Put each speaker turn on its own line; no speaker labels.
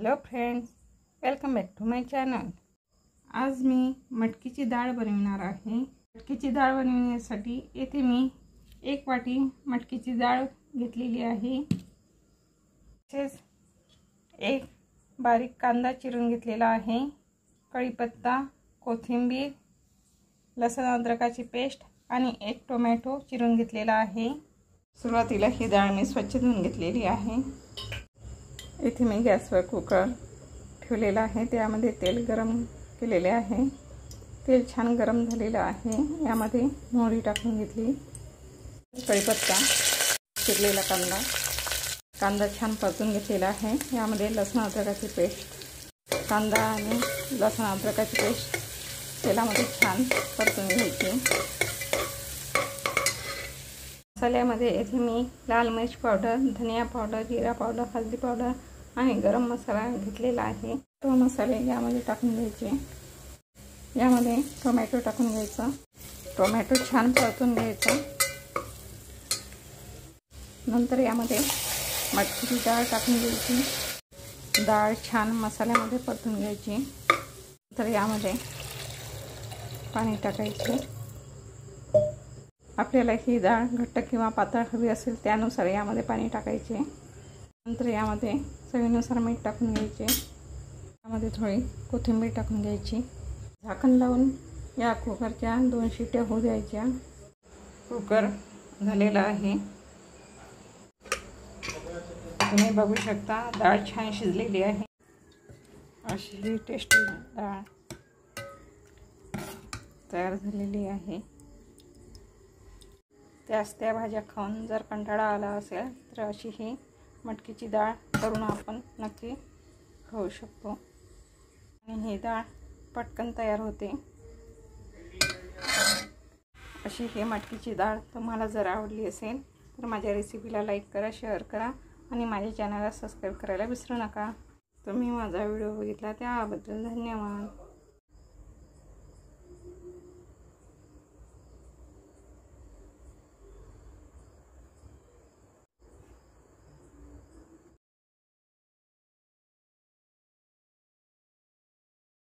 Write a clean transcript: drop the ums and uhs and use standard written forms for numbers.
Hello friends, welcome back to my channel. आज मी मटकीची डाळ बनवणार आहे। मटकीची डाळ बनवण्यासाठी येथे मी 1 वाटी मटकीची डाळ घेतलेली आहे। तसेच 1 बारीक कांदा चिरून घेतलेला आहे, कढीपत्ता, कोथिंबीर, लसूण अद्रकाची पेस्ट आणि 1 टोमॅटो चिरून घेतलेला आहे। सुरुवातीला ही डाळ मी स्वच्छ धुवून घेतलेली आहे। इथे मी गॅसवर कुकर ठेवलेला आहे, त्यामध्ये तेल गरम केलेले आहे। तेल छान गरम झालेलं आहे। यामध्ये मोहरी टाकून घेतली, कढीपत्ता, चिरलेला कांदा छान परतून घेतलेला आहे। यामध्ये लसूण अद्रकाची पेस्ट, कांदा आणि लसूण अद्रकाची पेस्ट तेलामध्ये छान परतून घ्यायची। मसाल्यामध्ये येथे मी लाल मिर्च पावडर, धनिया पावडर, जिरा पावडर, हळदी पावडर आणि गरम मसाला घेतलेला आहे। तो मसाले यामध्ये टाकून घ्यायचे। यामध्ये टोमॅटो टाकून घ्यायचा, टोमॅटो छान परतून घ्यायचा। नंतर यामध्ये मटकीची डाळ टाकून घ्यायची। डाळ छान मसाल्यामध्ये परतून घ्यायची। नंतर यामध्ये पाणी टाकायचे। आपल्याला ही डाळ घट्ट किंवा पातळ हवी असेल त्यानुसार यामध्ये पाणी टाकायचे। नंतर यामध्ये चवीनुसार मीठ टाकून घ्यायचे। यामध्ये थोडी कोथिंबीर टाकून घ्यायची। झाकण लावून या कुकरच्या 2 शिट्या होऊ द्यायच्या। कुकर झालेला आहे, तुम्ही बघू शकता। डाळ छान शिजलेली आहे। अशी ही टेस्टी डाळ तयार झालेली आहे। त्या भाज्या खाऊन जर कंटाळा आला असेल तर अशी ही मटकीची डाळ करून आपण नक्की खाऊ शकतो आणि ही डाळ पटकन तयार होते। अशी ही मटकीची डाळ तुम्हाला जर आवडली असेल तर माझ्या रेसिपीला लाईक करा, शेअर करा आणि माझ्या चॅनलला सबस्क्राईब करायला विसरू नका। तुम्ही माझा व्हिडिओ बघितला त्याबद्दल धन्यवाद।